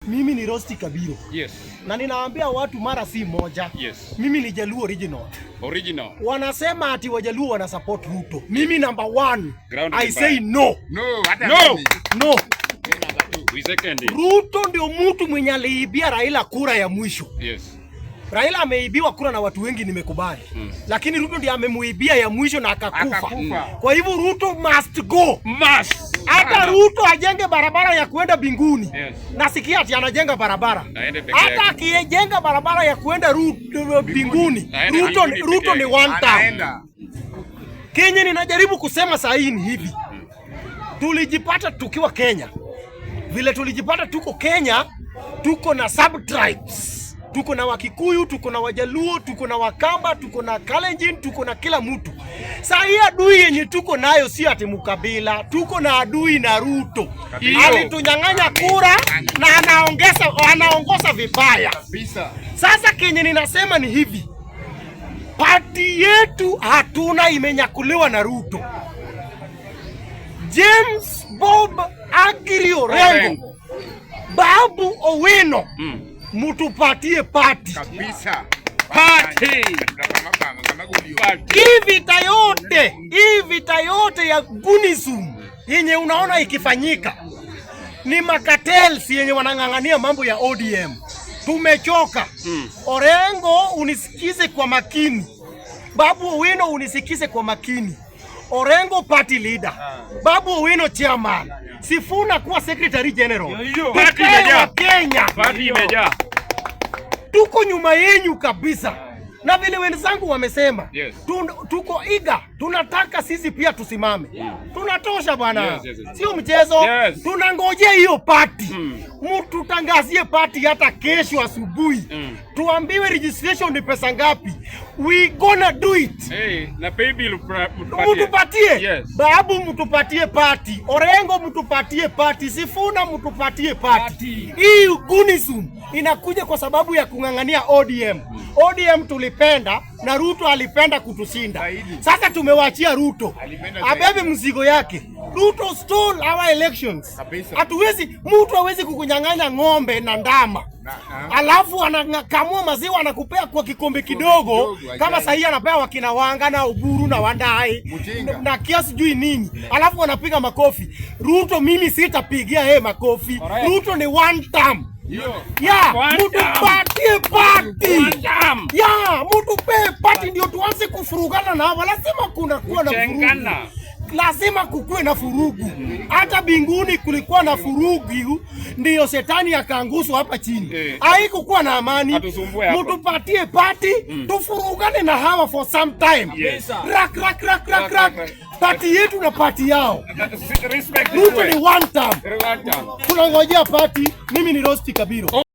Mimi ni Rosti Kabiro. Yes. Na ninaambia watu mara si moja. Yes. Mimi ni Jaluo original. Original. Wanasema ati Wajaluo wana support Ruto. Mimi number 1. I say no. No. No. No. Ruto ndio mtu mwenye aliibia Raila kura ya mwisho. Yes. Raila ameibiwa kura na watu wengi, nimekubali. Lakini Ruto ndiye amemuibia ya mwisho na akakufa. Kwa hivyo Ruto must go. Must. Hata Ruto ajenge barabara ya kuenda binguni. Yes. Nasikia ati anajenga barabara. Hata akijenga barabara ya kuenda binguni, Ruto ni one time. Kenya ninajaribu kusema saa hii ni hivi. Tulijipata tukiwa Kenya. Vile tulijipata tuko Kenya, tuko na sub tribes. Tuko na Wakikuyu, tuko na Wajaluo, tuko na Wakamba, tuko na Kalenjin, tuko na kila mtu. Saa hii adui yenye tuko nayo si ati mkabila, tuko na adui na Ruto. Alitunyang'anya kura na anaongoza vibaya. Sasa Kenya ninasema ni hivi. Party yetu hatuna, imenyakuliwa na Ruto. James Bob Agiri Orengo, Babu Owino, mutupatie party. Kabisa. Party. Hii vita yote ya gunism yenye unaona ikifanyika ni makatels yenye wanang'ang'ania mambo ya ODM. Tumechoka. Orengo, unisikize kwa makini. Babu Owino, unisikize kwa makini. Orengo party leader, Babu Owino chairman, Sifuna kuwa secretary general. Party imejaa Kenya. Party imejaa. Tuko nyuma yenyu kabisa. Na vile wenzangu wamesema, yes. Tuko iga, tunataka sisi pia tusimame. Tunatosha bwana. Yes. Sio mchezo. Yes. Tunangojea hiyo party. Mtu tangazie party hata kesho asubuhi. Tuambiwe registration ni pesa ngapi. We gonna do it. Hey, na pay bill mtupatie. Yes. Babu mtupatie party. Orengo mtupatie party. Sifuna mtupatie party. Hii gunism inakuja kwa sababu ya kung'ang'ania ODM. ODM tulipenda na Ruto alipenda kutushinda. Sasa tumewachia Ruto abebe mzigo yake. Ruto stole our elections. Mtu hawezi kukunyang'anya ng'ombe na ndama. Alafu anakamua maziwa anakupea kwa kikombe kidogo kama sahi anapewa wakina Wanga na Uburu na Wandai na kiasi jui nini. Alafu wanapiga makofi. Ruto mimi sitapigia makofi. Ruto ni one term. Mutupatie party. Mutupe party ndio tuanze kufurugana na hawa. Lazima kuna kuwa na furugu. Lazima kukue na furugu. Hata binguni kulikuwa na furugu, ndio shetani akaanguswa hapa chini. Haikukuwa na amani. Mutupatie party, tufurugane na hawa for some time. Rak. Party yetu na party yao. Ruto ni one time. Tunangojea party. Mimi ni Rosti Kabiro.